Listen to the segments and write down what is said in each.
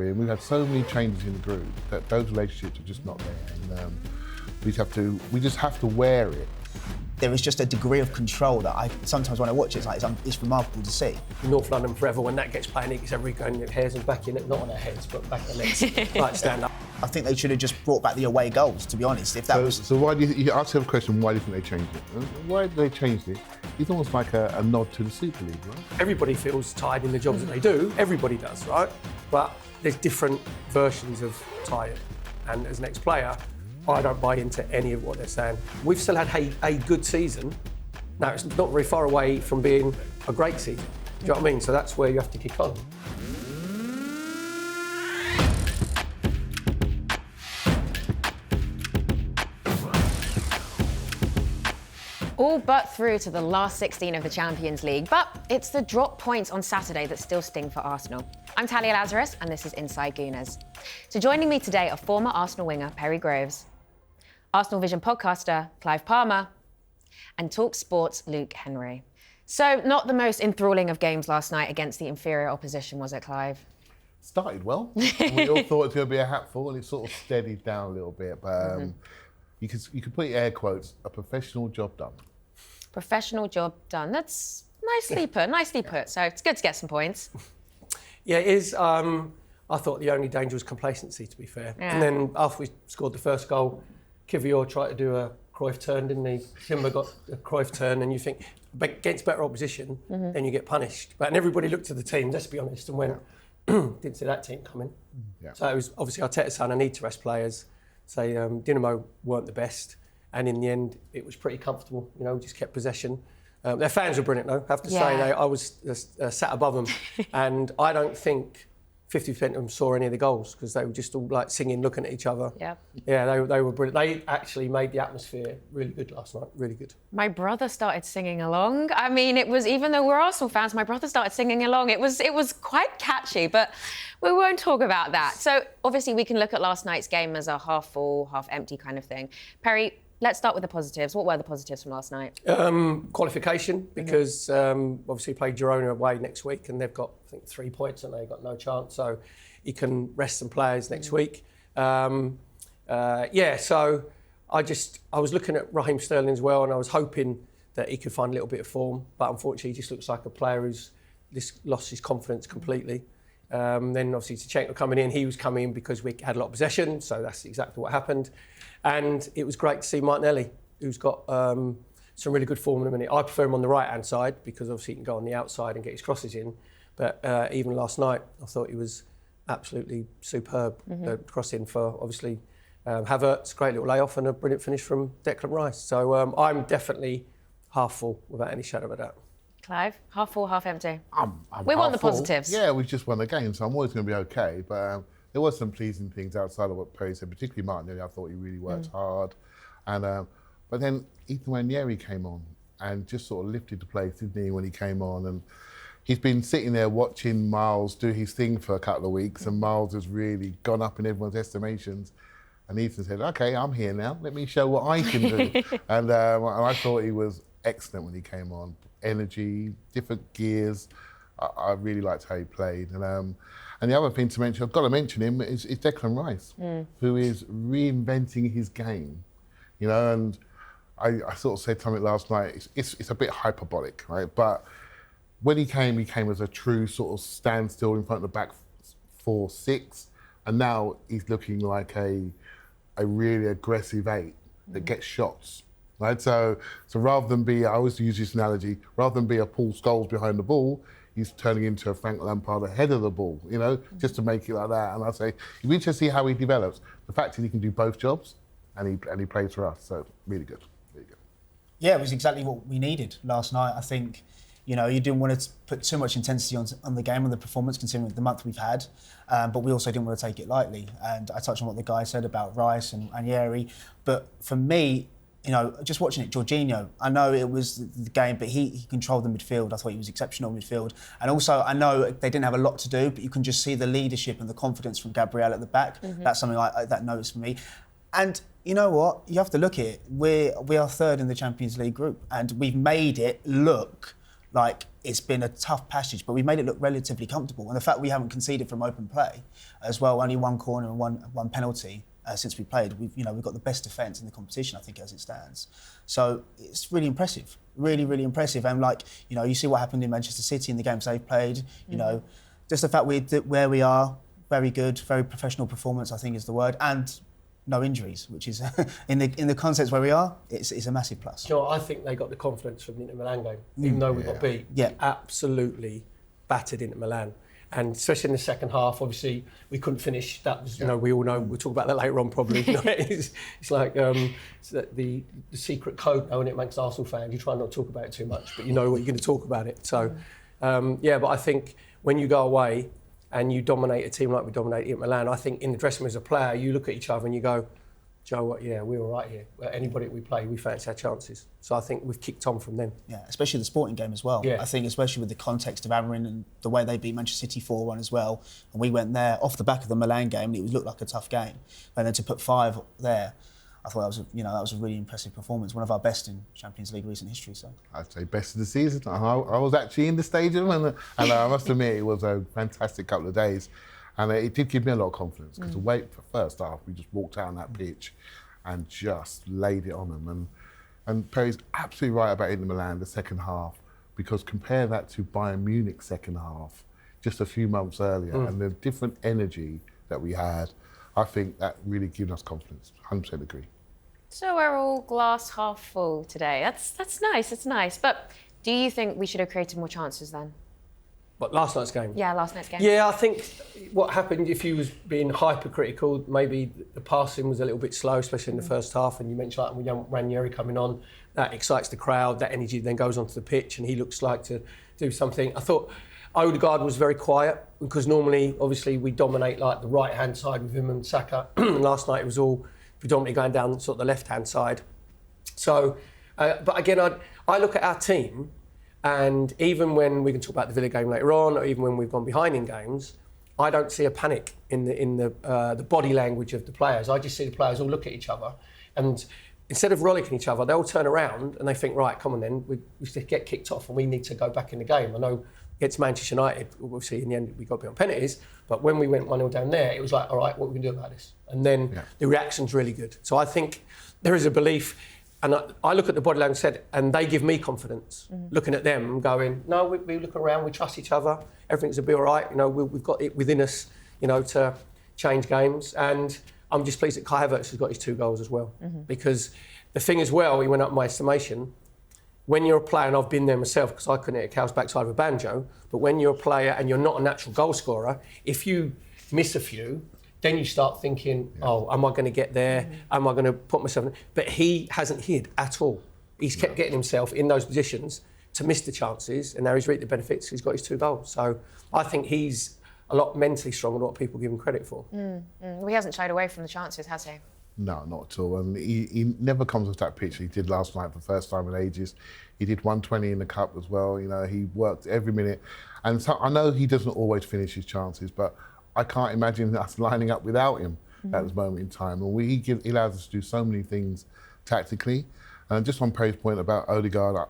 We've had so many changes in the group that those relationships are just not there. And we just have to wear it. There is just a degree of control that I sometimes when I watch it, it's remarkable to see. North London forever, when that gets playing, it gets everybody going, their hairs and back in it, not on their heads, but back on their legs, like stand up. I think they should have just brought back the away goals, to be honest. If that was... So why do you ask yourself a question, why do you think they changed it? Why did they change it? It's almost like a nod to the Super League, right? Everybody feels tired in the jobs that they do, everybody does, right? But there's different versions of tired. And as an ex-player, I don't buy into any of what they're saying. We've still had a good season. Now, it's not very far away from being a great season. Do you know what I mean? So that's where you have to kick on. All but through to the last 16 of the Champions League, but it's the drop points on Saturday that still sting for Arsenal. I'm Talia Lazarus, and this is Inside Gooners. So joining me today are former Arsenal winger Perry Groves, Arsenal Vision podcaster Clive Palmer, and talkSPORT's Luke Henry. So not the most enthralling of games last night against the inferior opposition, was it, Clive? Started well. We all thought it was going to be a hatful, and it sort of steadied down a little bit. But you could put air quotes, a professional job done. Professional job done. That's nicely put. So it's good to get some points. Yeah, it is. I thought the only danger was complacency, to be fair. Yeah. And then after we scored the first goal, Kivior tried to do a Cruyff turn, didn't he? Timber got a Cruyff turn, and you think, against better opposition, then you get punished. And everybody looked at the team, let's be honest, and went, didn't see that team coming. Yeah. So it was obviously Arteta's saying, I need to rest players. Say Dinamo weren't the best. And in the end, it was pretty comfortable. You know, we just kept possession. Their fans were brilliant, though. I have to say, I was sat above them, and I don't think 50% of them saw any of the goals because they were just all like singing, looking at each other. Yeah, they were brilliant. They actually made the atmosphere really good last night. Really good. My brother started singing along. I mean, it was, even though we're Arsenal fans, my brother started singing along. It was quite catchy, but we won't talk about that. So obviously, we can look at last night's game as a half full, half empty kind of thing. Perry, let's start with the positives. What were the positives from last night? Qualification, because obviously play Girona away next week, and they've got, I think, 3 points and they've got no chance. So you can rest some players next week. So I was looking at Raheem Sterling as well, and I was hoping that he could find a little bit of form, but unfortunately he just looks like a player who's lost his confidence completely. Then obviously Zinchenko coming in, he was coming in because we had a lot of possession, so that's exactly what happened. And it was great to see Martinelli, who's got some really good form in a minute. I prefer him on the right-hand side because obviously he can go on the outside and get his crosses in. But even last night, I thought he was absolutely superb. Crossing for, obviously, Havertz, great little layoff and a brilliant finish from Declan Rice. So I'm definitely half full without any shadow of a doubt. Clive, half full, half empty. We want the positives. Yeah, we just won the game, so I'm always going to be okay. But there was some pleasing things outside of what Perry said, particularly Martinelli. I thought he really worked hard. And but then Ethan Nwaneri came on and just sort of lifted the place, didn't he, when he came on? And he's been sitting there watching Miles do his thing for a couple of weeks, and Miles has really gone up in everyone's estimations. And Ethan said, OK, I'm here now. Let me show what I can do. And I thought he was excellent when he came on. Energy, different gears. I really liked how he played. And the other thing to mention, I've got to mention him, is Declan Rice, who is reinventing his game. You know, and I sort of said something last night, it's a bit hyperbolic, right? But when he came as a true sort of standstill in front of the back 4-6, and now he's looking like a really aggressive 8 that gets shots. Right, so rather than be, I always use this analogy, rather than be a Paul Scholes behind the ball, he's turning into a Frank Lampard ahead of the ball, you know, just to make it like that. And I say, you need to see how he develops. The fact is he can do both jobs, and he plays for us, so really good, really good. Yeah, it was exactly what we needed last night. I think, you know, you didn't want to put too much intensity on the game, on the performance, considering the month we've had, but we also didn't want to take it lightly. And I touched on what the guy said about Rice and Nwaneri, but for me, you know, just watching it, Jorginho, I know it was the game, but he controlled the midfield. I thought he was exceptional in midfield. And also, I know they didn't have a lot to do, but you can just see the leadership and the confidence from Gabriel at the back. That's something that noticed for me. And you know what? You have to look at it. We are third in the Champions League group, and we've made it look like it's been a tough passage, but we made it look relatively comfortable. And the fact we haven't conceded from open play as well, only one corner and one penalty since we played, we've got the best defence in the competition, I think, as it stands. So it's really impressive, really, really impressive. And you see what happened in Manchester City in the games they've played. Just the fact where we are, very good, very professional performance, I think is the word, and no injuries, which is in the context where we are, it's a massive plus. You know, I think they got the confidence from the Inter Milan game, even though we got beat. Yeah, absolutely battered Inter Milan. And especially in the second half, obviously, we couldn't finish. That was, we all know, we'll talk about that later on probably. It's like the secret code now, and it makes Arsenal fans. You try not to talk about it too much, but you know what you're going to talk about it. So, but I think when you go away and you dominate a team like we dominate Inter Milan, I think in the dressing room as a player, you look at each other and you go, Joe, what? Yeah, we're all right here. Anybody we play, we fancy our chances. So I think we've kicked on from them. Yeah, especially the Sporting game as well. Yeah. I think especially with the context of Amarin and the way they beat Manchester City 4-1 as well. And we went there off the back of the Milan game, and it looked like a tough game. And then to put 5 there, I thought that was a really impressive performance, one of our best in Champions League recent history. So I'd say best of the season. I was actually in the stadium, and I must admit it was a fantastic couple of days, and it did give me a lot of confidence because the wait for first half, we just walked out on that pitch and just laid it on them. And Perry's absolutely right about Inter Milan the second half, because compare that to Bayern Munich second half just a few months earlier, and the different energy that we had. I think that really gives us confidence. 100% agree. So we're all glass half full today. That's nice. It's nice. But do you think we should have created more chances then? But last night's game? Yeah, last night's game. Yeah, I think what happened, if you was being hypercritical, maybe the passing was a little bit slow, especially in the first half. And you mentioned like young Ranieri coming on, that excites the crowd. That energy then goes onto the pitch, and he looks like to do something. I thought Odegaard was very quiet, because normally, obviously, we dominate like the right-hand side with him and Saka. Last night it was all predominantly going down sort of the left-hand side. So, but again, I look at our team, and even when we can talk about the Villa game later on, or even when we've gone behind in games, I don't see a panic in the body language of the players. I just see the players all look at each other, and instead of rollicking each other, they'll turn around and they think, right, come on then, we get kicked off and we need to go back in the game. I know against Manchester United, obviously in the end we got beyond penalties, but when we went 1-0 down there, it was like, all right, what are we going to do about this? And then the reaction's really good. So I think there is a belief, and I look at the body language and they give me confidence, looking at them and going, no, we look around, we trust each other, everything's going to be all right, we've got it within us, to change games. And I'm just pleased that Kai Havertz has got his 2 goals as well, because the thing as well, he went up in my estimation. When you're a player, and I've been there myself because I couldn't hit a cow's backside with a banjo, but when you're a player and you're not a natural goal scorer, if you miss a few, then you start thinking, oh, am I going to get there? Am I going to put myself in? But he hasn't hid at all. He's kept getting himself in those positions to miss the chances, and now he's reaped the benefits. He's got his 2 goals. So I think he's a lot mentally stronger than what people give him credit for. He hasn't shied away from the chances, has he? No, not at all. And he never comes off that pitch. He did last night for the first time in ages. He did 120 in the cup as well. He worked every minute. And so I know he doesn't always finish his chances, but I can't imagine us lining up without him at this moment in time. And he allows us to do so many things tactically. And just on Perry's point about Odegaard,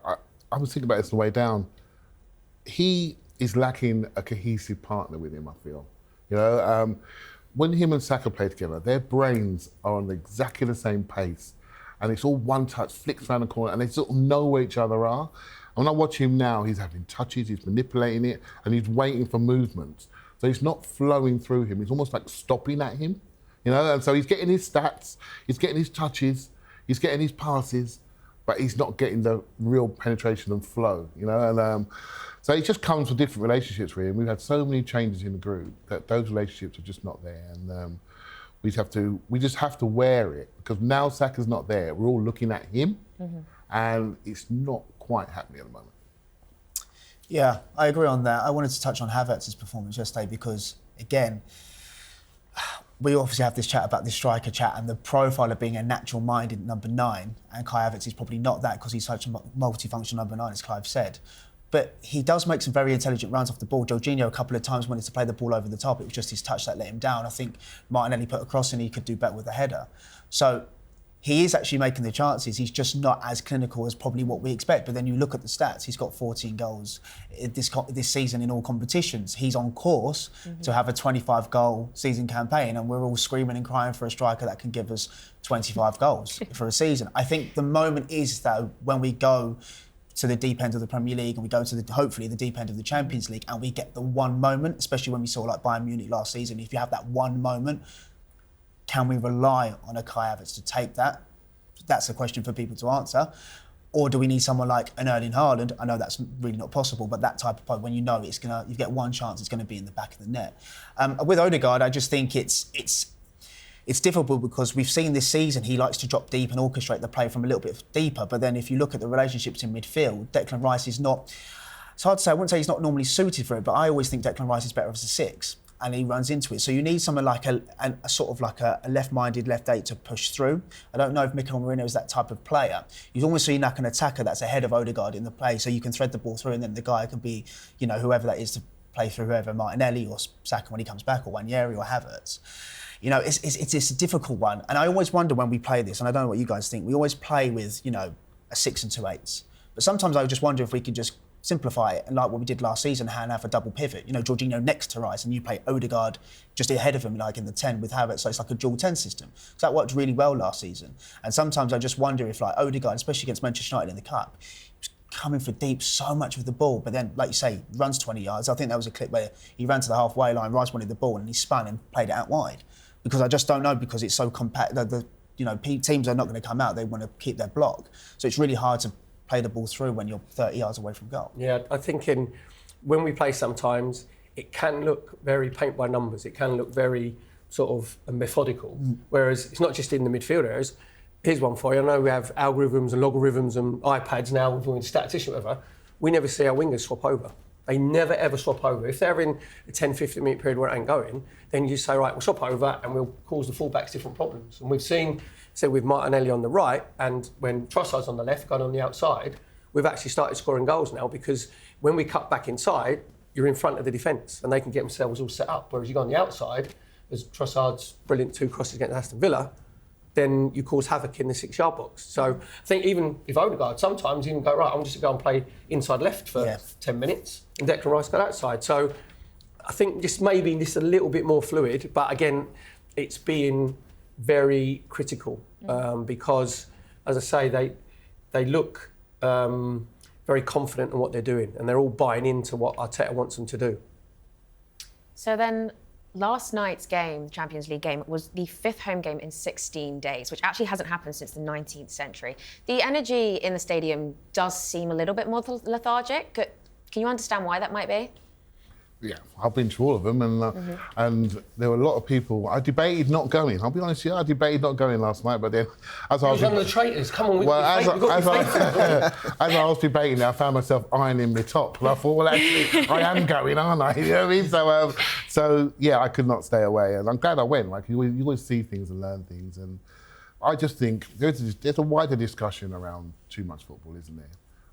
I was thinking about this on the way down. He is lacking a cohesive partner with him, I feel. When him and Saka play together, their brains are on exactly the same pace. And it's all one touch, flicks around the corner, and they sort of know where each other are. And when I watch him now, he's having touches, he's manipulating it, and he's waiting for movements. So it's not flowing through him. It's almost like stopping at him, And so he's getting his stats, he's getting his touches, he's getting his passes, but he's not getting the real penetration and flow, And so it just comes with different relationships with him. We've had so many changes in the group that those relationships are just not there. And we just have to wear it, because now Saka's not there. We're all looking at him, and it's not quite happening at the moment. Yeah, I agree on that. I wanted to touch on Havertz's performance yesterday because, again, we obviously have this chat about this striker chat and the profile of being a natural-minded number 9, and Kai Havertz is probably not that because he's such a multifunctional number 9, as Clive said. But he does make some very intelligent runs off the ball. Jorginho a couple of times wanted to play the ball over the top. It was just his touch that let him down. I think Martinelli put a cross and he could do better with the header. So he is actually making the chances. He's just not as clinical as probably what we expect. But then you look at the stats, he's got 14 goals this season in all competitions. He's on course to have a 25-goal season campaign, and we're all screaming and crying for a striker that can give us 25 goals for a season. I think the moment is, though, when we go to the deep end of the Premier League and we go to hopefully the deep end of the Champions League, and we get the one moment, especially when we saw like Bayern Munich last season. If you have that one moment, can we rely on a Kai Havertz to take that? That's a question for people to answer. Or do we need someone like an Erling Haaland? I know that's really not possible, but that type of player, when you know you get one chance, it's going to be in the back of the net. With Odegaard, I just think it's difficult because we've seen this season he likes to drop deep and orchestrate the play from a little bit deeper. But then if you look at the relationships in midfield, Declan Rice is not. It's hard to say. I wouldn't say he's not normally suited for it, but I always think Declan Rice is better as a 6. And he runs into it. So you need someone like a sort of like a left-minded left 8 to push through. I don't know if Mikel Merino is that type of player. You've almost seen like an attacker that's ahead of Odegaard in the play, so you can thread the ball through, and then the guy can be, whoever that is to play through, whoever, Martinelli or Saka when he comes back, or Wanyeri or Havertz. It's a difficult one. And I always wonder when we play this, and I don't know what you guys think, we always play with, a 6 and 2 8s. But sometimes I just wonder if we could just simplify it, and like what we did last season, and have a double pivot. Jorginho next to Rice, and you play Odegaard just ahead of him, like in the 10 with Havertz. So it's like a dual 10 system. So that worked really well last season. And sometimes I just wonder if like Odegaard, especially against Manchester United in the Cup, was coming for deep so much with the ball, but then, like you say, runs 20 yards. I think that was a clip where he ran to the halfway line, Rice wanted the ball, and he spun and played it out wide. Because I just don't know, because it's so compact. Teams are not going to come out. They want to keep their block. So it's really hard to play the ball through when you're 30 yards away from goal. Yeah, I think when we play sometimes, it can look very paint by numbers. It can look very sort of methodical. Whereas it's not just in the midfield areas. Here's one for you. I know we have algorithms and logarithms and iPads now, with a statistician or whatever. We never see our wingers swap over. They never ever swap over. If they're in a 10, 15 minute period where it ain't going, then you say, right, we'll swap over and we'll cause the fullbacks different problems. And we've seen, with Martinelli on the right, and when Trossard's on the left, going on the outside, we've actually started scoring goals now, because when we cut back inside, you're in front of the defence and they can get themselves all set up. Whereas you go on the outside, as Trossard's brilliant 2 crosses against Aston Villa, then you cause havoc in the 6-yard box. So I think even if Odegaard sometimes even go, right, I'm just going to go and play inside left for 10 minutes, and Declan Rice go outside. So I think just maybe just a little bit more fluid, but again, it's being very critical because, as I say, they look very confident in what they're doing, and they're all buying into what Arteta wants them to do. So then, last night's game, Champions League game, was the 5th home game in 16 days, which actually hasn't happened since the 19th century. The energy in the stadium does seem a little bit more lethargic. Can you understand why that might be? Yeah, I've been to all of them, and there were a lot of people. I debated not going. I'll be honest with you, I debated not going last night, but then as I was one of the traitors. Come on, as I was debating, I found myself ironing my top, and I thought, well, actually, I am going, aren't I? You know what I mean? So yeah, I could not stay away, and I'm glad I went. Like you always see things and learn things, and I just think there's a wider discussion around too much football, isn't there?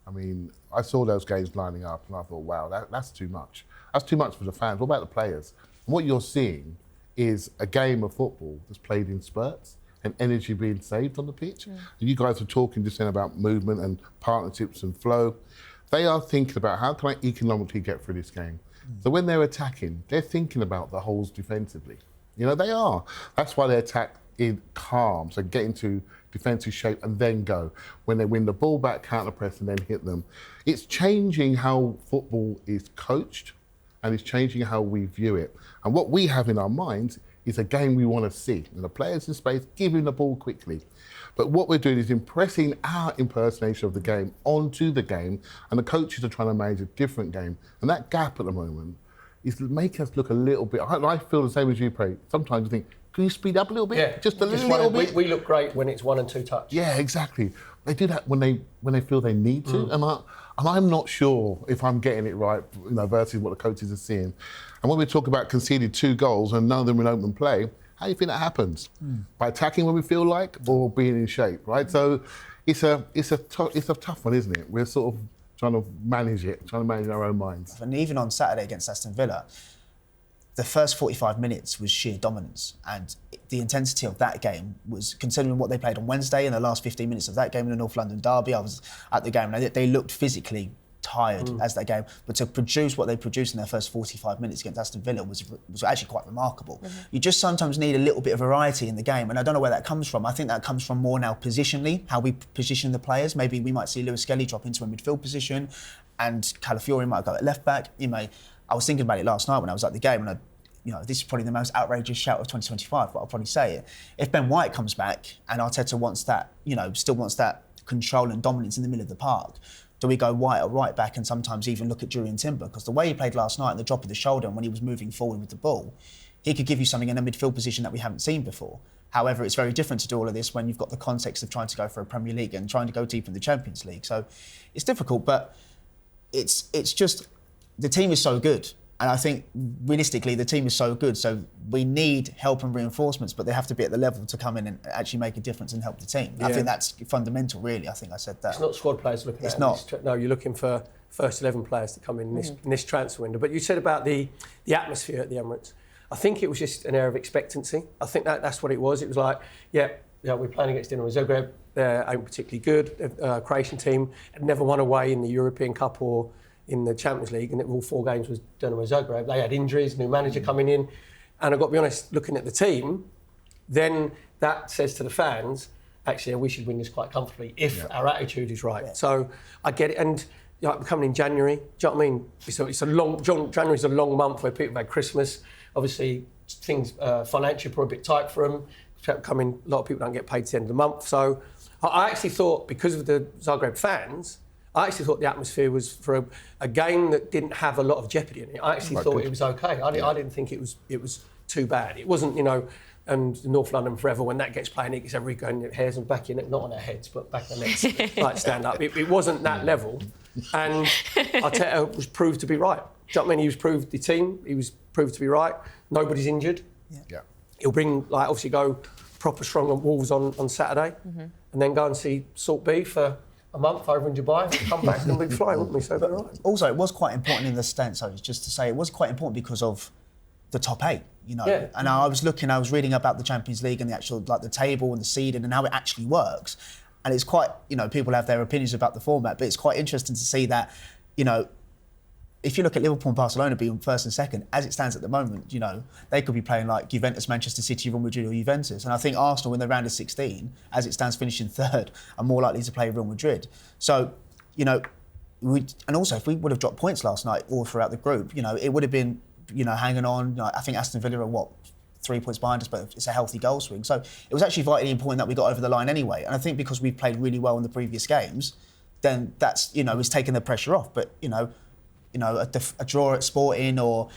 I mean, I saw those games lining up, and I thought, wow, that's too much. That's too much for the fans. What about the players? And what you're seeing is a game of football that's played in spurts and energy being saved on the pitch. And you guys are talking just then about movement and partnerships and flow. They are thinking about how can I economically get through this game. So when they're attacking, they're thinking about the holes defensively. They are. That's why they attack in calm, so get into defensive shape and then go. When they win the ball back, counter press and then hit them. It's changing how football is coached, and it's changing how we view it. And what we have in our minds is a game we want to see. And the players in space giving the ball quickly. But what we're doing is impressing our impersonation of the game onto the game, and the coaches are trying to manage a different game. And that gap at the moment is making us look a little bit... I feel the same as you, Pray. Sometimes you think, can you speed up a little bit? Yeah, just a little bit. We look great when it's 1 and 2 touch. Yeah, exactly. They do that when they feel they need to. And I'm not sure if I'm getting it right, versus what the coaches are seeing. And when we talk about conceded 2 goals and none of them in open play, how do you think that happens? By attacking when we feel like, or being in shape, right? So it's a tough one, isn't it? We're sort of trying to manage our own minds. And even on Saturday against Aston Villa, the first 45 minutes was sheer dominance, and the intensity of that game was, considering what they played on Wednesday and the last 15 minutes of that game in the North London derby. I was at the game, and they looked physically tired as that game, but to produce what they produced in their first 45 minutes against Aston Villa was actually quite remarkable. You just sometimes need a little bit of variety in the game, and I don't know where that comes from. I think that comes from more now positionally, how we position the players. Maybe we might see Lewis Skelly drop into a midfield position, and Calafiori might go at left back. I was thinking about it last night when I was at the game, and this is probably the most outrageous shout of 2025, but I'll probably say it. If Ben White comes back and Arteta wants that, still wants that control and dominance in the middle of the park, do we go White at right back and sometimes even look at Julian Timber? Because the way he played last night and the drop of the shoulder and when he was moving forward with the ball, he could give you something in a midfield position that we haven't seen before. However, it's very different to do all of this when you've got the context of trying to go for a Premier League and trying to go deep in the Champions League. So it's difficult, but it's just, the team is so good. And I think, realistically, the team is so good, so we need help and reinforcements, but they have to be at the level to come in and actually make a difference and help the team. Yeah. I think that's fundamental, really. I think I said that. It's not squad players looking at it. It's not. No, you're looking for first 11 players to come in this transfer window. But you said about the atmosphere at the Emirates. I think it was just an air of expectancy. I think that's what it was. It was like, we're playing against Dinamo Zagreb. They ain't particularly good. Croatian team had never won away in the European Cup or in the Champions League, and all 4 games was Dinamo Zagreb. They had injuries, new manager coming in, and I've got to be honest, looking at the team, then that says to the fans, actually, we should win this quite comfortably if our attitude is right. Yeah. So I get it, and we're coming in January. Do you know what I mean? It's a long. January's a long month where people have had Christmas. Obviously, things financially probably a bit tight for them. A lot of people don't get paid to the end of the month. So I actually thought, because of the Zagreb fans, I actually thought the atmosphere was for a game that didn't have a lot of jeopardy in it. I actually thought it was okay. I didn't think it was too bad. It wasn't, and North London forever, when that gets playing, it gets every going hairs on back in it, not on our heads, but back on their necks, like stand up. It wasn't that level. And Arteta was proved to be right. Do you know what I mean? He was proved the team, he was proved to be right. Nobody's injured. Yeah. He'll bring, obviously go proper strong on Wolves on Saturday, and then go and see Salt B for a month over in Dubai, come back and we'd fly, wouldn't we? So right. Also, it was quite important in the stance, just to say, it was quite important because of the top 8, Yeah. And I was reading about the Champions League and the actual, the table and the seeding and how it actually works. And it's quite, people have their opinions about the format, but it's quite interesting to see that, if you look at Liverpool and Barcelona being first and second, as it stands at the moment, they could be playing like Juventus, Manchester City, Real Madrid or Juventus. And I think Arsenal, in the round of 16, as it stands finishing third, are more likely to play Real Madrid. So, and also if we would have dropped points last night all throughout the group, it would have been, hanging on. I think Aston Villa are 3 points behind us, but it's a healthy goal swing. So it was actually vitally important that we got over the line anyway. And I think because we played really well in the previous games, then that's, is taking the pressure off. But, a draw at Sporting or,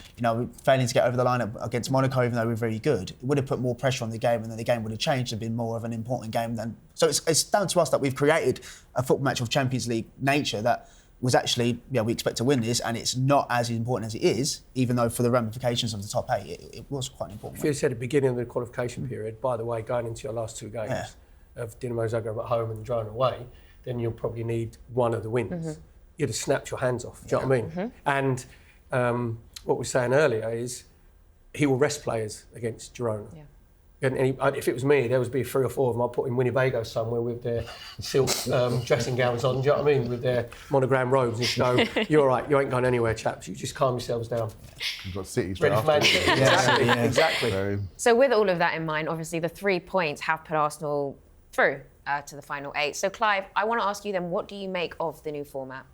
failing to get over the line against Monaco, even though we're very good, it would have put more pressure on the game, and then the game would have changed and been more of an important game then. So it's down to us that we've created a football match of Champions League nature that was actually, we expect to win this, and it's not as important as it is, even though for the ramifications of the top 8, it was quite important. If you said at the beginning of the qualification period, by the way, going into your last 2 games of Dinamo Zagreb at home and Girona away, then you'll probably need one of the wins. You'd have snapped your hands off. Do you know what I mean? And what we were saying earlier is he will rest players against Girona. Yeah. And if it was me, there would be 3 or 4 of them. I'd put in Winnebago somewhere with their silk dressing gowns on, do you know what I mean? With their monogram robes, and just go, you're all right, you ain't going anywhere, chaps. You just calm yourselves down. You've got City straight after. Exactly. So with all of that in mind, obviously the 3 points have put Arsenal through to the final 8. So Clive, I want to ask you then, what do you make of the new format?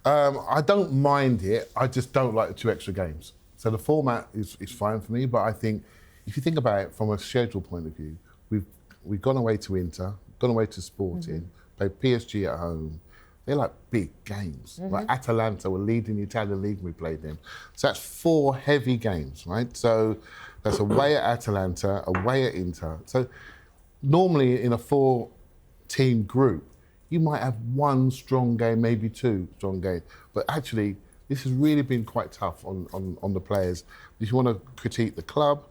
I don't mind it. I just don't like the 2 extra games. So the format is fine for me, but I think if you think about it from a schedule point of view, we've gone away to Inter, gone away to Sporting, played PSG at home. They're like big games. Like Atalanta were leading the Italian league when we played them. So that's 4 heavy games, right? So that's away at Atalanta, away at Inter. So normally in a 4-team group, you might have 1 strong game, maybe 2 strong games. But actually, this has really been quite tough on the players. If you want to critique the club,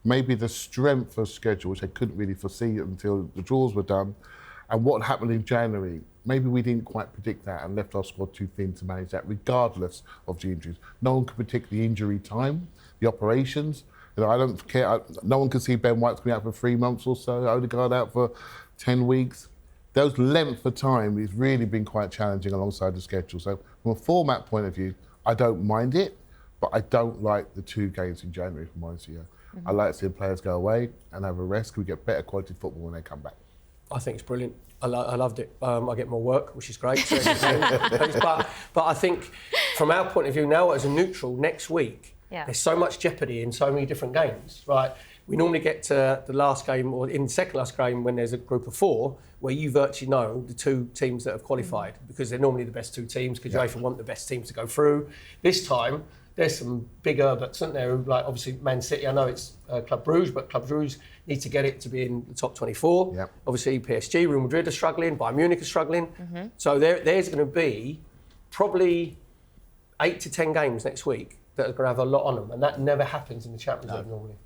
maybe the strength of schedule, which I couldn't really foresee until the draws were done, and what happened in January, maybe we didn't quite predict that and left our squad too thin to manage that, regardless of the injuries. No one could predict the injury time, the operations. I don't care. No one could see Ben White's going out for 3 months or so, Odegaard out for 10 weeks. Those length of time has really been quite challenging alongside the schedule. So from a format point of view, I don't mind it, but I don't like the 2 games in January, for my honest with you. I like seeing players go away and have a rest. We get better quality football when they come back. I think it's brilliant. I loved it. I get more work, which is great. So but I think from our point of view now as a neutral, next week, there's so much jeopardy in so many different games, right? We normally get to the last game or in the second last game when there's a group of 4 where you virtually know the 2 teams that have qualified because they're normally the best 2 teams because UEFA want the best teams to go through. This time, there's some big Herberts, aren't there? Like obviously Man City, I know it's Club Brugge, but Club Brugge need to get it to be in the top 24. Yep. Obviously PSG, Real Madrid are struggling, Bayern Munich are struggling. So there's going to be probably 8 to 10 games next week that are going to have a lot on them, and that never happens in the Champions League normally.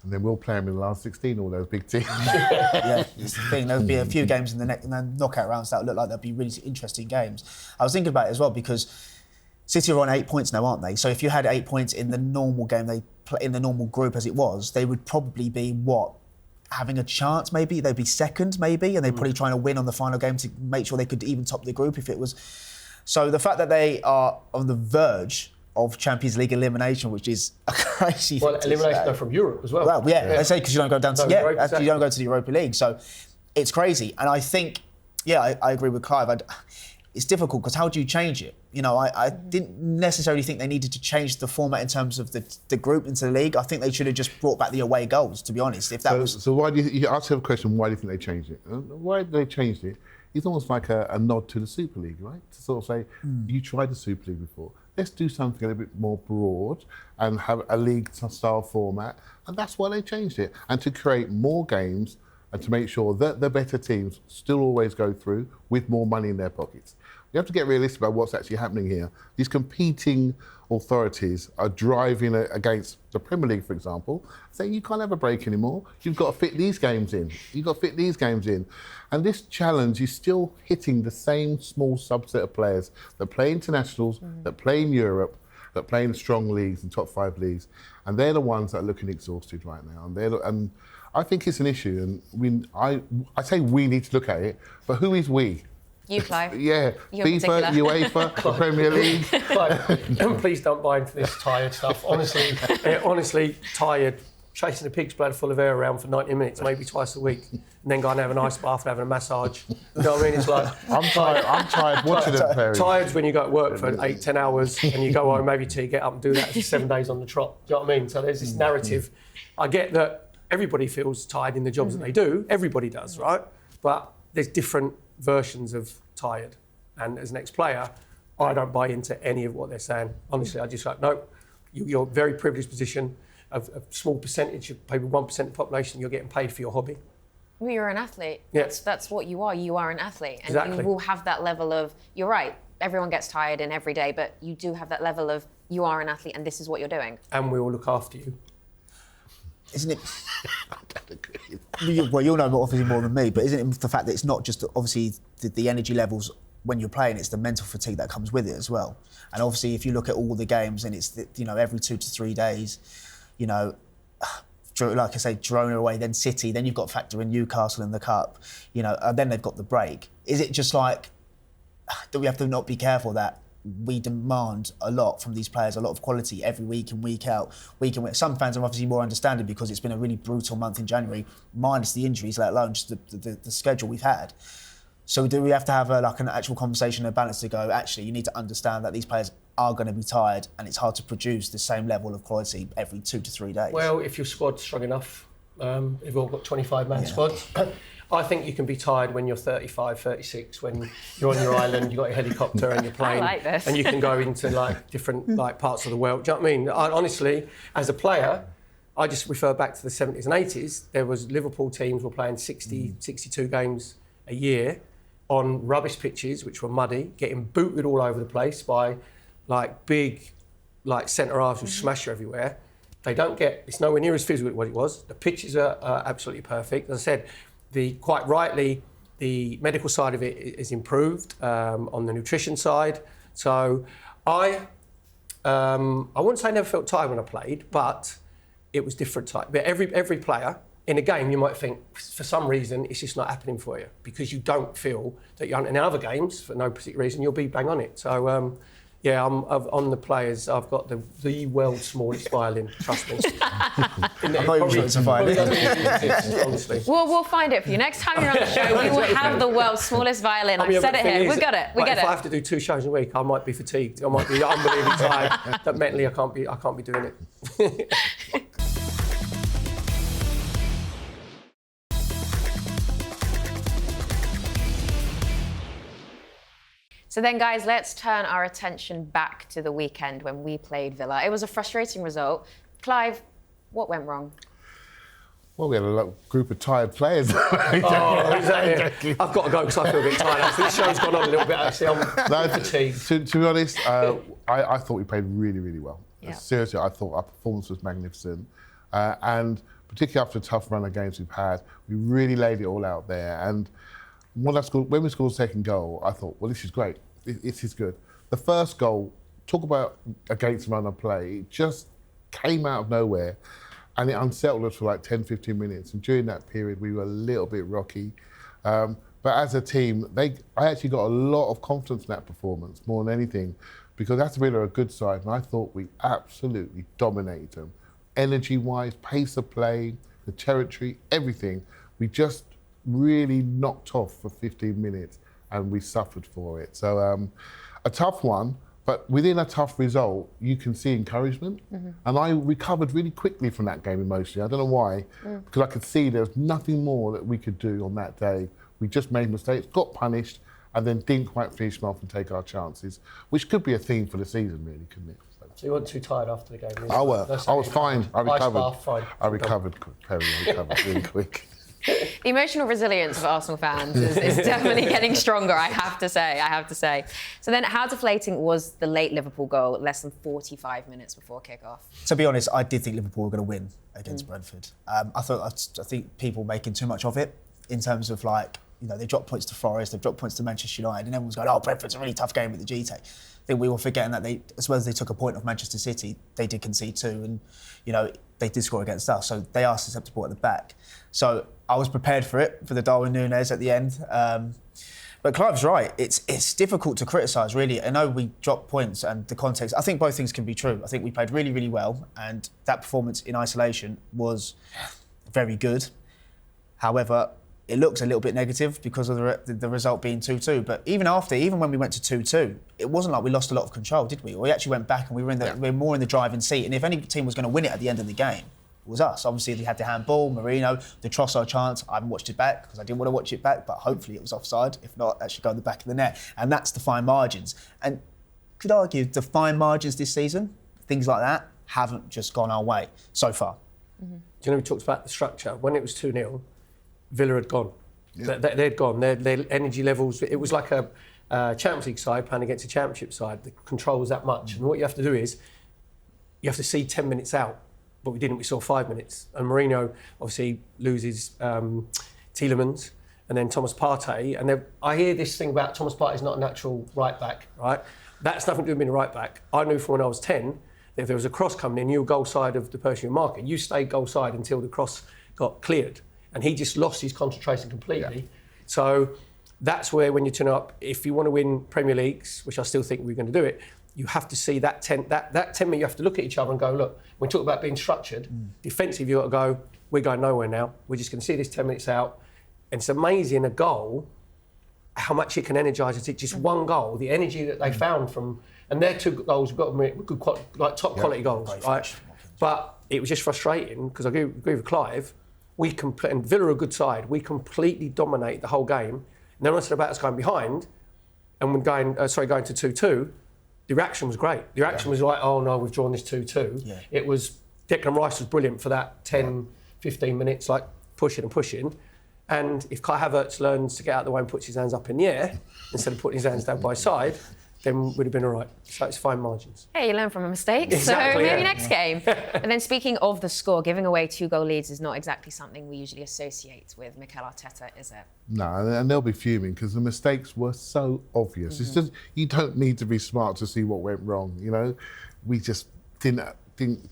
And then we'll play them in the last 16, all those big teams. Yeah, it's the thing. There'll be a few games in the knockout rounds that look like they'll be really interesting games. I was thinking about it as well because City are on 8 points now, aren't they? So if you had 8 points in the normal game they play in the normal group as it was, they would probably be having a chance maybe. They'd be second maybe, and they're probably trying to win on the final game to make sure they could even top the group if it was. So the fact that they are on the verge of Champions League elimination, which is a crazy thing. Well, elimination from Europe as well. Well, I say because you don't go down to you don't go to the Europa League, so it's crazy. And I think, I agree with Clive. It's difficult because how do you change it? I didn't necessarily think they needed to change the format in terms of the group into the league. I think they should have just brought back the away goals, to be honest. If that was so, why do you ask a question? Why do you think they changed it? Why did they change it? It's almost like a nod to the Super League, right? To sort of say, you tried the Super League before. Let's do something a little bit more broad and have a league-style format. And that's why they changed it. And to create more games and to make sure that the better teams still always go through with more money in their pockets. You have to get realistic about what's actually happening here. These competing authorities are driving against the Premier League, for example, saying you can't have a break anymore. You've got to fit these games in. And this challenge is still hitting the same small subset of players that play internationals, that play in Europe, that play in strong leagues and top 5 leagues. And they're the ones that are looking exhausted right now. And I think it's an issue. And I say we need to look at it, but who is we? You, Clive. Yeah, FIFA, UEFA, the Premier League. Clive, please don't buy into this tired stuff. Honestly, tired. Chasing a pig's blood full of air around for 90 minutes, maybe twice a week, and then going and having an ice bath and having a massage. You know what I mean? It's like I'm tired watching them play. Tired's when you go to work for 8-10 hours and you go home maybe till you get up and do that for 7 days on the trot. Do you know what I mean? So there's this narrative. I get that everybody feels tired in the jobs that they do. Everybody does, right? But there's different versions of tired. And as an ex-player, I don't buy into any of what they're saying. Honestly, I just like, no, you're a very privileged position. A small percentage, maybe 1% of the population, you're getting paid for your hobby. Well, you're an athlete. Yeah. That's what you are. You are an athlete. And exactly. You will have that level of, you're right, everyone gets tired in every day, but you do have that level of, you are an athlete and this is what you're doing. And we will look after you. Isn't it? Well, you'll know obviously more than me, but isn't it the fact that it's not just obviously the energy levels when you're playing, it's the mental fatigue that comes with it as well. And obviously, if you look at all the games and it's every 2 to 3 days, like I say, Girona away, then City, then you've got to factor in Newcastle in the Cup, and then they've got the break. Is it just like, do we have to not be careful that we demand a lot from these players, a lot of quality every week and week out, week in week? Some fans are obviously more understanding because it's been a really brutal month in January, minus the injuries, let alone just the schedule we've had. So do we have to have an actual conversation, a balance to go, actually, you need to understand that these players are going to be tired and it's hard to produce the same level of quality every 2 to 3 days? Well, if your squad's strong enough, if you've all got 25-man squads, I think you can be tired when you're 35, 36, when you're on your island, you've got your helicopter and your plane, I like this. and you can go into different parts of the world. Do you know what I mean? Honestly, as a player, I just refer back to the 70s and 80s. There was Liverpool teams were playing 60, 62 games a year on rubbish pitches, which were muddy, getting booted all over the place by big centre halves who smash you everywhere. It's nowhere near as physical as what it was. The pitches are absolutely perfect. As I said, quite rightly, The medical side of it is improved on the nutrition side. So I wouldn't say I never felt tired when I played, but it was different type. But every player in a game, you might think for some reason it's just not happening for you because you don't feel that you're. In other games, for no particular reason, you'll be bang on it. So. Yeah, on the players, I've got the world's smallest violin, trust me. I thought you were a violin. Honestly. We'll find it for you. Next time you're on the show, we will have the world's smallest violin. I've said it here. We got it. We get it. If I have to do 2 shows a week, I might be fatigued. I might be unbelievably tired. That mentally, I can't be doing it. So then, guys, let's turn our attention back to the weekend when we played Villa. It was a frustrating result. Clive, what went wrong? Well, we had a group of tired players. Oh, exactly. I've got to go because I feel a bit tired. Actually, this show's gone on a little bit. Actually, I'm fatigued. To be honest, I thought we played really, really well. Yeah. Seriously, I thought our performance was magnificent. And particularly after a tough run of games we've had, we really laid it all out there. And when we scored the second goal, I thought, well, this is great. This is good. The first goal, talk about against run of play, it just came out of nowhere and it unsettled us for like 10, 15 minutes. And during that period, we were a little bit rocky. But as a team, I actually got a lot of confidence in that performance, more than anything, because Aston Villa are a good side, and I thought we absolutely dominated them. Energy-wise, pace of play, the territory, everything. We just really knocked off for 15 minutes and we suffered for it. So a tough one, but within a tough result, you can see encouragement. Mm-hmm. And I recovered really quickly from that game emotionally. I don't know why, because I could see there was nothing more that we could do on that day. We just made mistakes, got punished, and then didn't quite finish them off and take our chances, which could be a theme for the season, really, couldn't it? So you weren't too tired after the game? I was fine. I recovered. Fine. I recovered really quick. The emotional resilience of Arsenal fans is definitely getting stronger, I have to say. So then, how deflating was the late Liverpool goal less than 45 minutes before kick-off? To be honest, I did think Liverpool were going to win against Brentford. I think people making too much of it in terms of they dropped points to Forest, they've dropped points to Manchester United, and everyone's going, oh, Brentford's a really tough game at the GT. I think we were forgetting that as well as they took a point off Manchester City, they did concede too, and they did score against us, so they are susceptible at the back. So I was prepared for it, for the Darwin Núñez at the end. But Clive's right, it's difficult to criticise, really. I know we dropped points and the context. I think both things can be true. I think we played really, really well, and that performance in isolation was very good. However, it looks a little bit negative because of the result being 2-2. But even when we went to 2-2, it wasn't like we lost a lot of control, did we? We actually went back and we were more in the driving seat. And if any team was going to win it at the end of the game, it was us. Obviously, they had the handball, Marino, the Trossard chance. I haven't watched it back because I didn't want to watch it back, but hopefully it was offside. If not, that should go in the back of the net. And that's the fine margins. And could argue the fine margins this season, things like that, haven't just gone our way so far. Mm-hmm. Do you know, we talked about the structure. When it was 2-0, Villa had gone. Yeah. They'd gone. Their energy levels, it was like a Champions League side playing against a Championship side. The control was that much. And what you have to do is, you have to see 10 minutes out. But we didn't, we saw 5 minutes. And Marino obviously loses Tielemans and then Thomas Partey. And I hear this thing about Thomas Partey's not a natural right back, right? That's nothing to do with being a right back. I knew from when I was 10 that if there was a cross coming in, you were goal side of the person you're marking. You stayed goal side until the cross got cleared. And he just lost his concentration completely. Yeah. So that's where, when you turn up, if you want to win Premier Leagues, which I still think we're going to do it, you have to see that 10 minutes, you have to look at each other and go, look, when we talk about being structured, defensive, you've got to go, we're going nowhere now. We're just going to see this 10 minutes out. And it's amazing, a goal, how much it can energise us. It's just one goal, the energy that they found from, and their 2 goals, we've got good, like top quality goals, right? But it was just frustrating, because I agree with Clive, and Villa are a good side, we completely dominate the whole game. And then once it's about us going behind, and when going to 2-2, the reaction was great. The reaction was like, oh no, we've drawn this 2-2. Yeah. It was, Declan Rice was brilliant for that 10, 15 minutes, like pushing. And if Kai Havertz learns to get out of the way and puts his hands up in the air, instead of putting his hands down by his side, then we'd have been all right. So it's fine margins. Hey, you learn from a mistake, Exactly, so maybe yeah. next game. And then speaking of the score, giving away 2-goal leads is not exactly something we usually associate with Mikel Arteta, is it? No, and they'll be fuming because the mistakes were so obvious. It's just, you don't need to be smart to see what went wrong, you know? We just didn't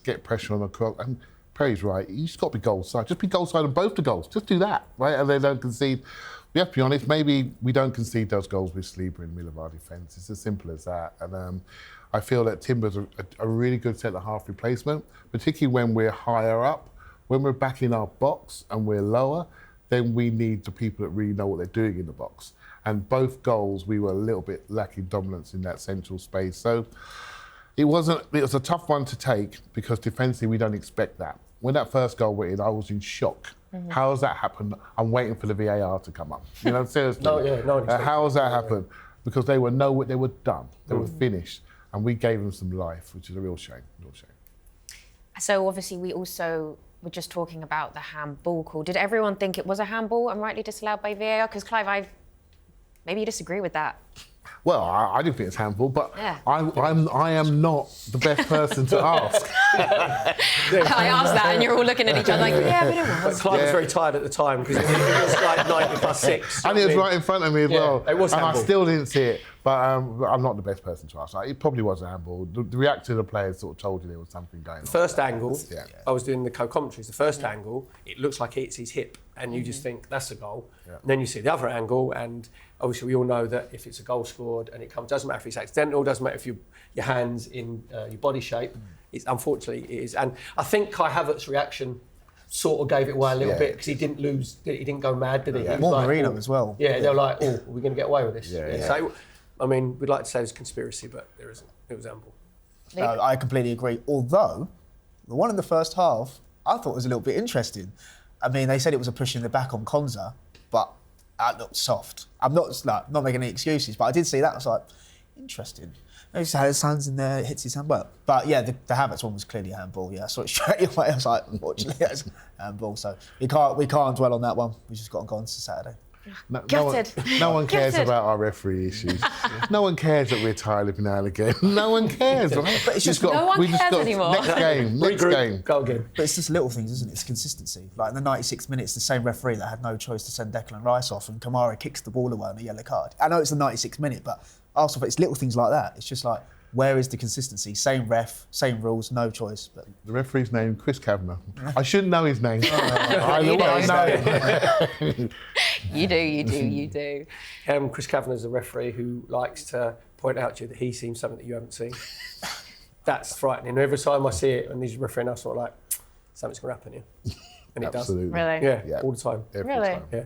get pressure on the clock. And Perry's right, you just got to be goal side. Just be goal side on both the goals. Just do that, right? And they don't concede. We have to be honest, maybe we don't concede those goals with Sleeper and Miller of our defence. It's as simple as that. And I feel that Timber's a really good centre-half replacement, particularly when we're higher up. When we're back in our box and we're lower, then we need the people that really know what they're doing in the box. And both goals, we were a little bit lacking dominance in that central space. So it was a tough one to take because defensively we don't expect that. When that first goal went in, I was in shock. How has that happened? I'm waiting for the VAR to come up. You know, seriously. How has that happened? Because they were done. They were finished. And we gave them some life, which is a real shame. So obviously we also were just talking about the handball call. Did everyone think it was a handball and rightly disallowed by VAR? Because Clive, maybe you disagree with that. Well, I do think it's handball, but Yeah. I am not the best person to ask. I asked that and you're all looking at each other like, yeah, but it was. Clive was very tired at the time because it was like 90+6. And it was right in front of me as well. It was and handball. I still didn't see it, but I'm not the best person to ask. It probably was a handball. The reaction of the players sort of told you there was something going on. First angle, Yeah. I was doing the co-commentaries. The first angle, it looks like it hits his hip, and you just think that's a goal. Yeah. And then you see the other angle, and obviously we all know that if it's a goal scored and it comes, doesn't matter if it's accidental, doesn't matter if your hands in your body shape. It's unfortunately it is, and I think Kai Havertz's reaction sort of gave it away a little bit because he didn't lose, he didn't go mad, did he? Yeah. He was More like, Marino as well. Yeah, they were like, oh, are we going to get away with this? Yeah. So, I mean, we'd like to say it was conspiracy, but there isn't. It was handball. No, I completely agree. Although, the one in the first half, I thought was a little bit interesting. I mean, they said it was a push in the back on Konza, but that looked soft. I'm not making any excuses, but I did see that. I was like, interesting. Maybe he's had his hands in there, hits his hand well. But yeah, the Havertz one was clearly a handball. Yeah, I saw it straight away. I was like, unfortunately, that's a handball. So we can't dwell on that one. We just got to go on to Saturday. No one cares about our referee issues. No one cares that we're tired every now and again. No one cares, right? But it's just no one cares anymore. Next game. Go again. But it's just little things, isn't it? It's consistency. Like in the 96 minutes, the same referee that had no choice to send Declan Rice off, and Kamara kicks the ball away on a yellow card. I know it's the 96th minute, but Arsenal, it's little things like that. It's just like, where is the consistency? Same ref, same rules, no choice. But The referee's name, Chris Kavanagh. I shouldn't know his name. You know. You do. Chris Kavanagh's a referee who likes to point out to you that he's seen something that you haven't seen. That's frightening. Every time I see it and he's refereeing, I'm sort of like, something's going to happen here. And it Absolutely. Really? does. Yeah, all the time. Every Really? time. Yeah.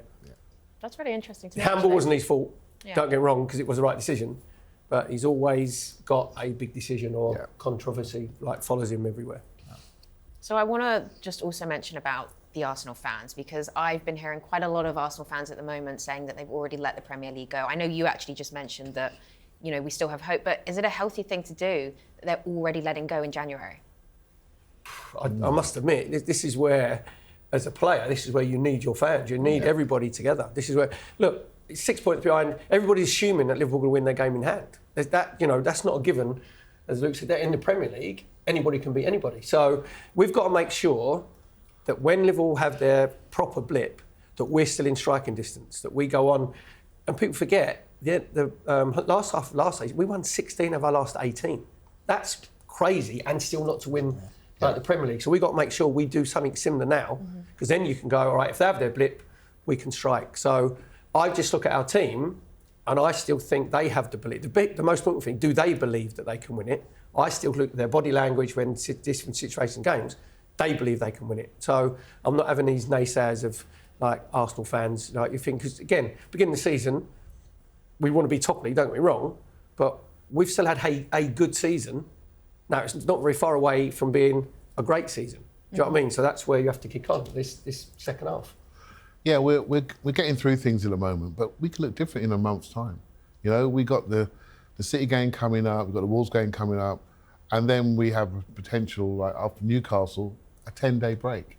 That's really interesting to know. Handball actually. wasn't his fault, Yeah. don't get me wrong, because it was the right decision. But he's always got a big decision or Yeah. controversy, like follows him everywhere. So I want to just also mention about the Arsenal fans, because I've been hearing quite a lot of Arsenal fans at the moment saying that they've already let the Premier League go. I know you actually just mentioned that, you know, we still have hope, but is it a healthy thing to do that they're already letting go in January? I must admit, this is where, as a player, this is where you need your fans. You need everybody together. This is where, look, it's 6 points behind. Everybody's assuming that Liverpool will win their game in hand. There's that, you know, that's not a given. As Luke said, in the Premier League, anybody can beat anybody. So we've got to make sure that when Liverpool have their proper blip, that we're still in striking distance, that we go on. And people forget, the last season, we won 16 of our last 18. That's crazy, and still not to win the Premier League. So we've got to make sure we do something similar now, because then you can go, all right, if they have their blip, we can strike. So I just look at our team, and I still think they have the belief. The most important thing, do they believe that they can win it? I still look at their body language when different situations games. They believe they can win it. So I'm not having these naysayers of like Arsenal fans. Like you think, because again, beginning of the season, we want to be top league. Don't get me wrong, but we've still had a good season. Now it's not very far away from being a great season. Do you know what I mean? So that's where you have to kick on this second half. Yeah, we're getting through things at the moment, but we could look different in a month's time. You know, we got the City game coming up, we've got the Wolves game coming up, and then we have potential, like after Newcastle, a 10-day break.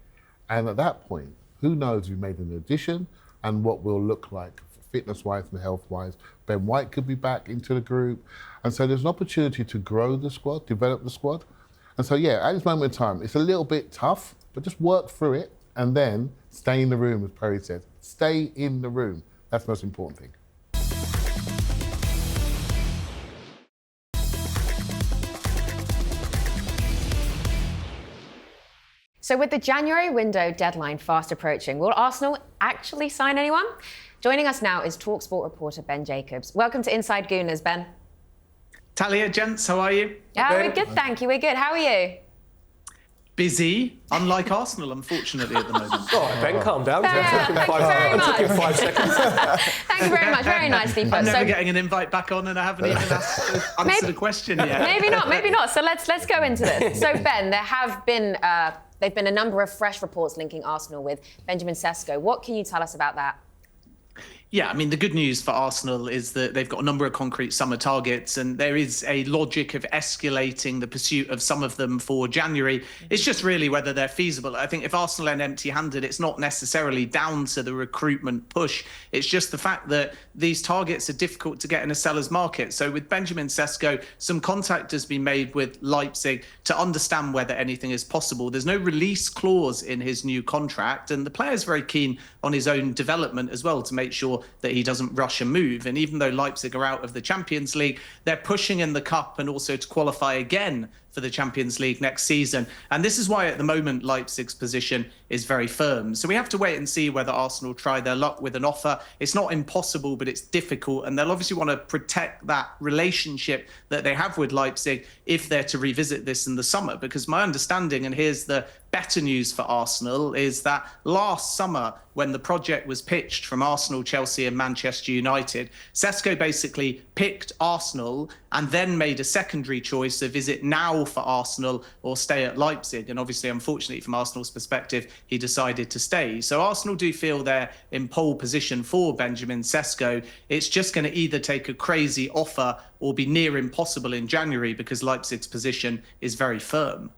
And at that point, who knows if we've made an addition and what we'll look like for fitness-wise and health-wise. Ben White could be back into the group. And so there's an opportunity to grow the squad, develop the squad. And so, yeah, at this moment in time, it's a little bit tough, but just work through it and then stay in the room, as Perry said. Stay in the room. That's the most important thing. So with the January window deadline fast approaching, will Arsenal actually sign anyone? Joining us now is talkSPORT reporter Ben Jacobs. Welcome to Inside Gooners, Ben. Talia, gents, how are you? Yeah, we're good, thank you. We're good. How are you? Busy, unlike Arsenal, unfortunately, at the moment. All right, Ben, calm down. Thank you very much. It took him 5 seconds. Thank you very much. Very nicely put. I'm never getting an invite back on, and I haven't even answered a question yet. Maybe not. So let's go into this. So Ben, there have been a number of fresh reports linking Arsenal with Benjamin Sesko. What can you tell us about that? Yeah, I mean, the good news for Arsenal is that they've got a number of concrete summer targets, and there is a logic of escalating the pursuit of some of them for January. It's just really whether they're feasible. I think if Arsenal end empty-handed, it's not necessarily down to the recruitment push. It's just the fact that these targets are difficult to get in a seller's market. So with Benjamin Sesko, some contact has been made with Leipzig to understand whether anything is possible. There's no release clause in his new contract, and the player's very keen on his own development as well to make sure that he doesn't rush a move. And even though Leipzig are out of the Champions League, they're pushing in the cup and also to qualify again for the Champions League next season. And this is why at the moment Leipzig's position is very firm. So we have to wait and see whether Arsenal try their luck with an offer. It's not impossible, but it's difficult. And they'll obviously want to protect that relationship that they have with Leipzig if they're to revisit this in the summer. Because my understanding, and here's the better news for Arsenal, is that last summer when the project was pitched from Arsenal, Chelsea and Manchester United, Sesko basically picked Arsenal and then made a secondary choice of is it now for Arsenal or stay at Leipzig? And obviously, unfortunately, from Arsenal's perspective, he decided to stay. So Arsenal do feel they're in pole position for Benjamin Sesko. It's just going to either take a crazy offer or be near impossible in January because Leipzig's position is very firm.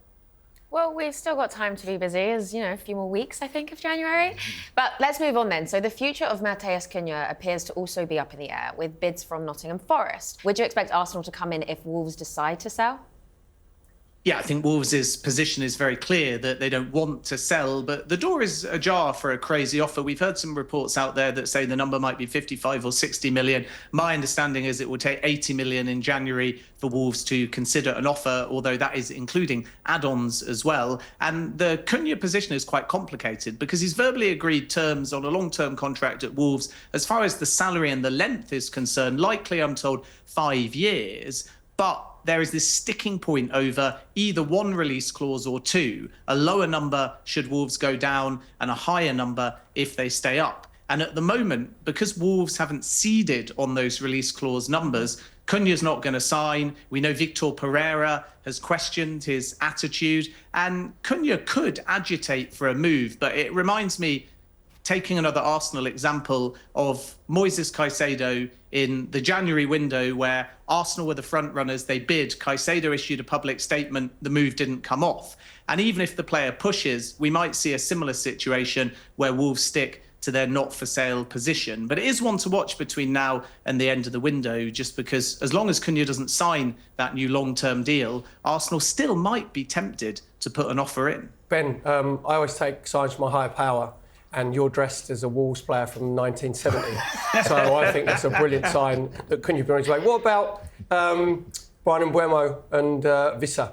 Well, we've still got time to be busy, as a few more weeks, I think, of January. But let's move on then. So the future of Matheus Cunha appears to also be up in the air with bids from Nottingham Forest. Would you expect Arsenal to come in if Wolves decide to sell? Yeah, I think Wolves' position is very clear that they don't want to sell, but the door is ajar for a crazy offer. We've heard some reports out there that say the number might be 55 or 60 million. My understanding is it will take 80 million in January for Wolves to consider an offer, although that is including add-ons as well. And the Cunha position is quite complicated because he's verbally agreed terms on a long-term contract at Wolves. As far as the salary and the length is concerned, likely, I'm told, 5 years. But there is this sticking point over either one release clause or two, a lower number should Wolves go down and a higher number if they stay up. And at the moment, because Wolves haven't ceded on those release clause numbers, Cunha's not going to sign. We know Victor Pereira has questioned his attitude, and Cunha could agitate for a move. But it reminds me, taking another Arsenal example, of Moises Caicedo in the January window where Arsenal were the front runners, they bid, Caicedo issued a public statement, the move didn't come off. And even if the player pushes, we might see a similar situation where Wolves stick to their not for sale position. But it is one to watch between now and the end of the window, just because as long as Cunha doesn't sign that new long-term deal, Arsenal still might be tempted to put an offer in. Ben, I always take signs from my higher power, and you're dressed as a Wolves player from 1970. So I think that's a brilliant sign that Cunha be on his way. What about Brian Mbeumo and Vissa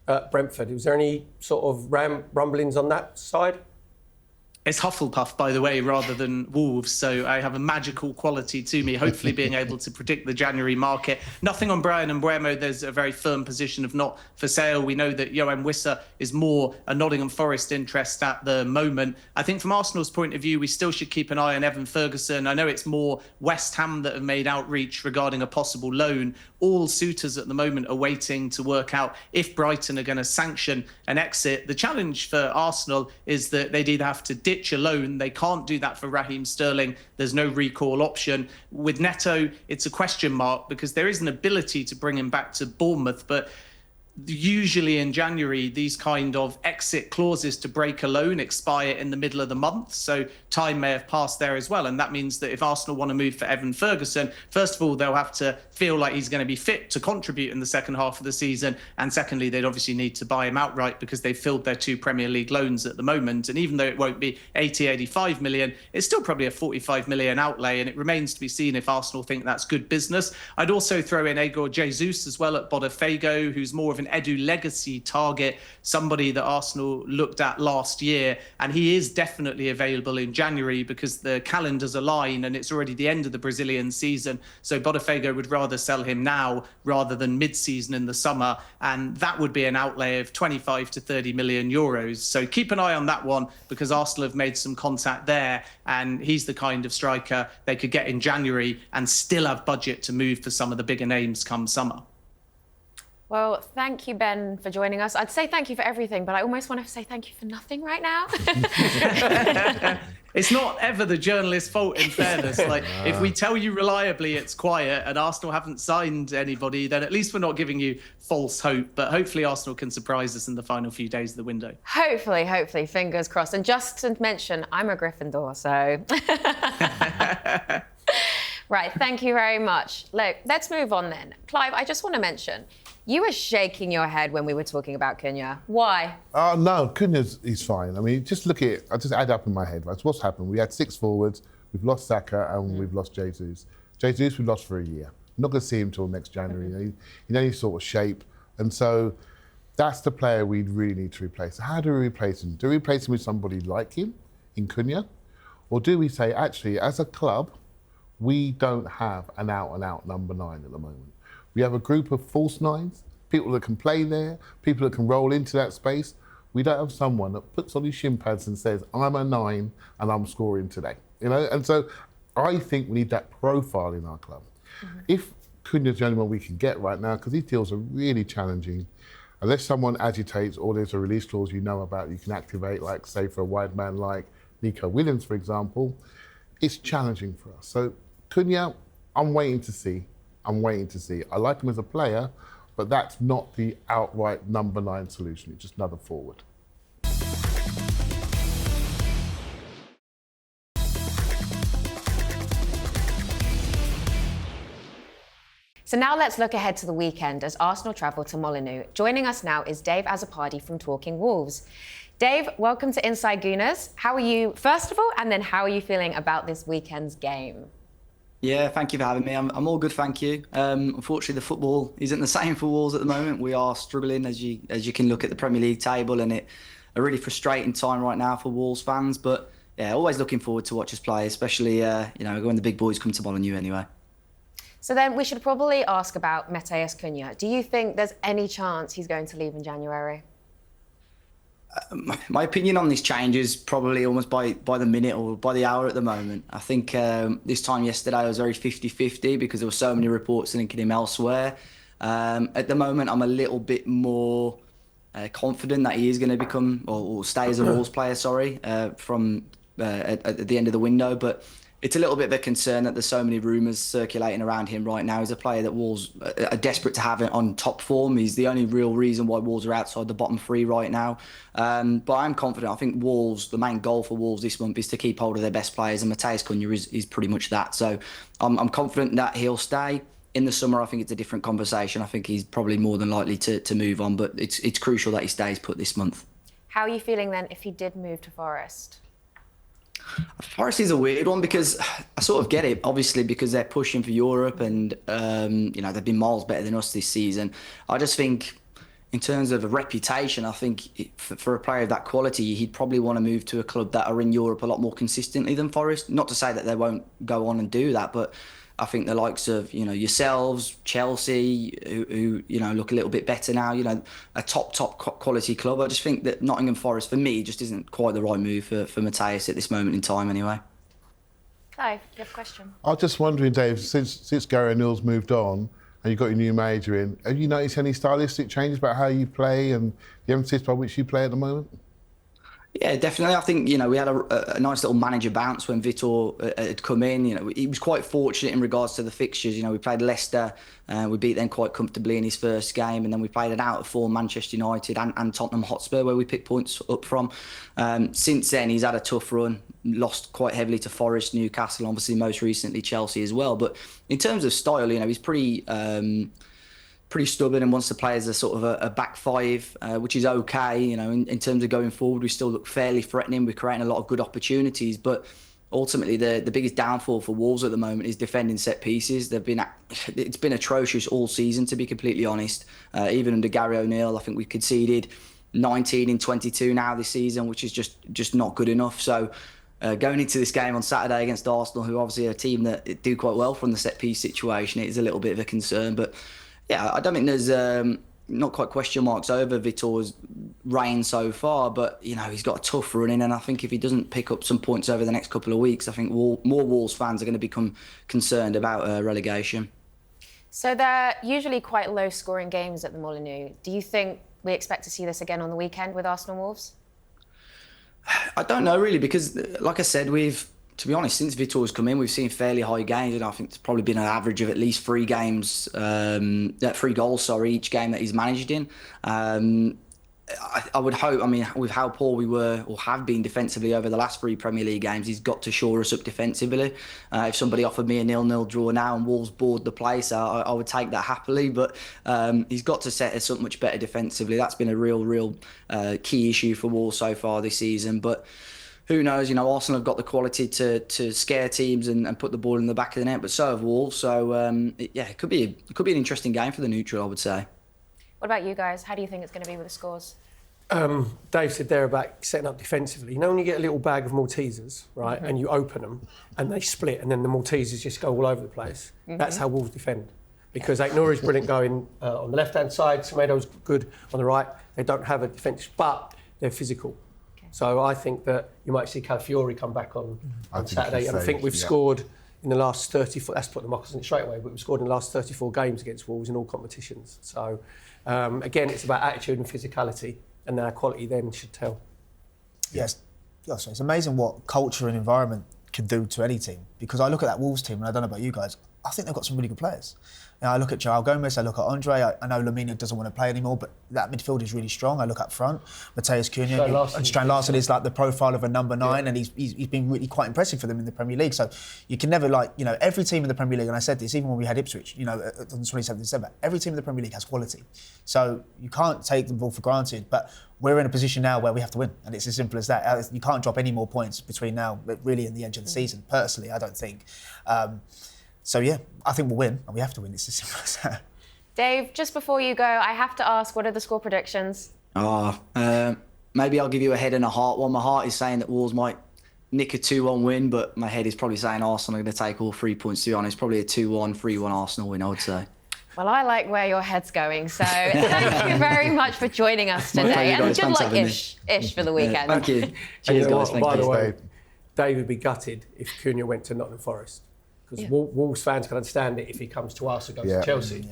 at Brentford? Was there any sort of rumblings on that side? It's Hufflepuff, by the way, rather than Wolves, so I have a magical quality to me, hopefully being able to predict the January market. Nothing on Brian Mbeumo. There's a very firm position of not for sale. We know that Yoane Wissa is more a Nottingham Forest interest at the moment. I think from Arsenal's point of view, we still should keep an eye on Evan Ferguson. I know it's more West Ham that have made outreach regarding a possible loan. All suitors at the moment are waiting to work out if Brighton are going to sanction an exit. The challenge for Arsenal is that they'd either have to ditch a loan. They can't do that for Raheem Sterling. There's no recall option. With Neto, it's a question mark because there is an ability to bring him back to Bournemouth, but usually in January, these kind of exit clauses to break a loan expire in the middle of the month. So time may have passed there as well. And that means that if Arsenal want to move for Evan Ferguson, first of all, they'll have to feel like he's going to be fit to contribute in the second half of the season. And secondly, they'd obviously need to buy him outright because they've filled their 2 Premier League loans at the moment. And even though it won't be 85 million, it's still probably a 45 million outlay. And it remains to be seen if Arsenal think that's good business. I'd also throw in Igor Jesus as well at Botafogo, who's more of an Edu legacy target, somebody that Arsenal looked at last year, and he is definitely available in January because the calendars align and it's already the end of the Brazilian season. So Botafogo would rather sell him now rather than mid-season in the summer, and that would be an outlay of 25 to 30 million euros. So keep an eye on that one because Arsenal have made some contact there, and he's the kind of striker they could get in January and still have budget to move for some of the bigger names come summer. Well, thank you, Ben, for joining us. I'd say thank you for everything, but I almost want to say thank you for nothing right now. It's not ever the journalist's fault, in fairness. Like, if we tell you reliably it's quiet and Arsenal haven't signed anybody, then at least we're not giving you false hope. But hopefully Arsenal can surprise us in the final few days of the window. Hopefully, fingers crossed. And just to mention, I'm a Gryffindor, so... Right, thank you very much. Look, let's move on then. Clive, I just want to mention, you were shaking your head when we were talking about Cunha. Why? No, Cunha's he's fine. I mean, just look at it. I just add up in my head. Right? So what's happened? We had 6 forwards. We've lost Saka and we've lost Jesus. Jesus we've lost for a year. I'm not going to see him until next January. You know, he's in any sort of shape. And so that's the player we really need to replace. How do we replace him? Do we replace him with somebody like him in Cunha? Or do we say, actually, as a club, we don't have an out-and-out number 9 at the moment. We have a group of false 9s, people that can play there, people that can roll into that space. We don't have someone that puts on his shin pads and says, I'm a 9 and I'm scoring today. You know, and so I think we need that profile in our club. Mm-hmm. If Cunha's the only one we can get right now, because these deals are really challenging, unless someone agitates or there's a release clause you know about you can activate, like say for a wide man like Nico Williams, for example, it's challenging for us. So Cunha, I'm waiting to see. I like him as a player, but that's not the outright number 9 solution. It's just another forward. So now let's look ahead to the weekend as Arsenal travel to Molineux. Joining us now is Dave Azzopardi from Talking Wolves. Dave, welcome to Inside Gooners. How are you, first of all, and then how are you feeling about this weekend's game? Yeah, thank you for having me. I'm all good, thank you. Unfortunately, the football isn't the same for Wolves at the moment. We are struggling, as you can look at the Premier League table, and it's a really frustrating time right now for Wolves fans. But yeah, always looking forward to watch us play, especially when the big boys come to Molineux anyway. So then we should probably ask about Matheus Cunha. Do you think there's any chance he's going to leave in January? My opinion on this changes probably almost by the minute or by the hour at the moment. I think this time yesterday I was very 50-50 because there were so many reports linking him elsewhere. At the moment, I'm a little bit more confident that he is going to become or stay as a Wolves player, from at the end of the window. But it's a little bit of a concern that there's so many rumours circulating around him right now. He's a player that Wolves are desperate to have on top form. He's the only real reason why Wolves are outside the bottom 3 right now. But I'm confident. I think Wolves, the main goal for Wolves this month is to keep hold of their best players, and Matheus Cunha is pretty much that. So I'm confident that he'll stay. In the summer, I think it's a different conversation. I think he's probably more than likely to move on, but it's crucial that he stays put this month. How are you feeling then if he did move to Forest? Forest is a weird one because I sort of get it, obviously, because they're pushing for Europe and, they've been miles better than us this season. I just think in terms of a reputation, I think for a player of that quality, he'd probably want to move to a club that are in Europe a lot more consistently than Forest. Not to say that they won't go on and do that, but I think the likes of, yourselves, Chelsea, who look a little bit better now, a top quality club. I just think that Nottingham Forest, for me, just isn't quite the right move for Matheus at this moment in time anyway. Clive, you have a question? I was just wondering, Dave, since Gary O'Neill's moved on and you've got your new manager in, have you noticed any stylistic changes about how you play and the emphasis by which you play at the moment? Yeah, definitely. I think, we had a nice little manager bounce when Vitor had come in. He was quite fortunate in regards to the fixtures. We played Leicester, we beat them quite comfortably in his first game, and then we played an out-of-form Manchester United and Tottenham Hotspur where we picked points up from. Since then, he's had a tough run, lost quite heavily to Forest, Newcastle, obviously most recently Chelsea as well. But in terms of style, he's pretty stubborn and wants to play as a sort of a back five, which is okay. In terms of going forward, we still look fairly threatening. We're creating a lot of good opportunities, but ultimately the biggest downfall for Wolves at the moment is defending set pieces. It's been atrocious all season, to be completely honest. Even under Gary O'Neill, I think we've conceded 19 in 22 now this season, which is just not good enough. So going into this game on Saturday against Arsenal, who obviously are a team that do quite well from the set piece situation, it is a little bit of a concern, but yeah, I don't think there's not quite question marks over Vitor's reign so far, but he's got a tough run in, and I think if he doesn't pick up some points over the next couple of weeks, I think more Wolves fans are going to become concerned about relegation. So they're usually quite low-scoring games at the Molineux. Do you think we expect to see this again on the weekend with Arsenal Wolves? I don't know really, because like I said, to be honest, since Vitor's come in, we've seen fairly high gains, and I think it's probably been an average of at least 3 goals, each game that he's managed in. I would hope, with how poor we were or have been defensively over the last 3 Premier League games, he's got to shore us up defensively. If somebody offered me a 0-0 draw now and Wolves board the place, I would take that happily, but he's got to set us up much better defensively. That's been a real key issue for Wolves so far this season, but who knows? Arsenal have got the quality to scare teams and put the ball in the back of the net, but so have Wolves. So it could be an interesting game for the neutral, I would say. What about you guys? How do you think it's going to be with the scores? Dave said there about setting up defensively. When you get a little bag of Maltesers, right, and you open them and they split, and then the Maltesers just go all over the place. That's how Wolves defend. Because Aït-Nouri's brilliant going on the left-hand side, Semedo's good on the right. They don't have a defence, but they're physical. So I think that you might see Calafiori come back on Saturday. And I think we've scored in the last 34, that's put the mockers in it straight away, but we've scored in the last 34 games against Wolves in all competitions. So again, it's about attitude and physicality, and our quality then should tell. Yes. So it's amazing what culture and environment can do to any team. Because I look at that Wolves team, and I don't know about you guys, I think they've got some really good players. I look at Joao Gomez, I look at Andre, I know Lamina doesn't want to play anymore, but that midfield is really strong. I look up front, Matheus Cunha, Strand Larsen is like the profile of a number 9, and he's been really quite impressive for them in the Premier League. So you can never every team in the Premier League, and I said this even when we had Ipswich, on the 27th of December, every team in the Premier League has quality. So you can't take them all for granted, but we're in a position now where we have to win, and it's as simple as that. You can't drop any more points between now, really, and the edge of the season, personally, I don't think. So yeah, I think we'll win, and we have to win. It's as simple as that. Dave, just before you go, I have to ask, what are the score predictions? Maybe I'll give you a head and a heart one. My heart is saying that Wolves might nick a 2-1 win, but my head is probably saying Arsenal are going to take all 3 points, to be honest. Probably a 2-1, 3-1 Arsenal win, I would say. Well, I like where your head's going, so thank you very much for joining us today. And good luck-ish for the weekend. Thank you. Cheers, guys. By the way, Dave would be gutted if Cunha went to Nottingham Forest. Because Wolves fans can understand it if he comes to us or goes to Chelsea.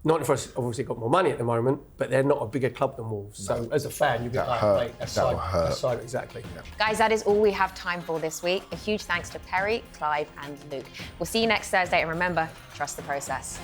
Nottingham Forest obviously got more money at the moment, but they're not a bigger club than Wolves. No. So as a fan, you'd be like, that's side exactly. Yeah. Guys, that is all we have time for this week. A huge thanks to Perry, Clive and Luke. We'll see you next Thursday, and remember, trust the process.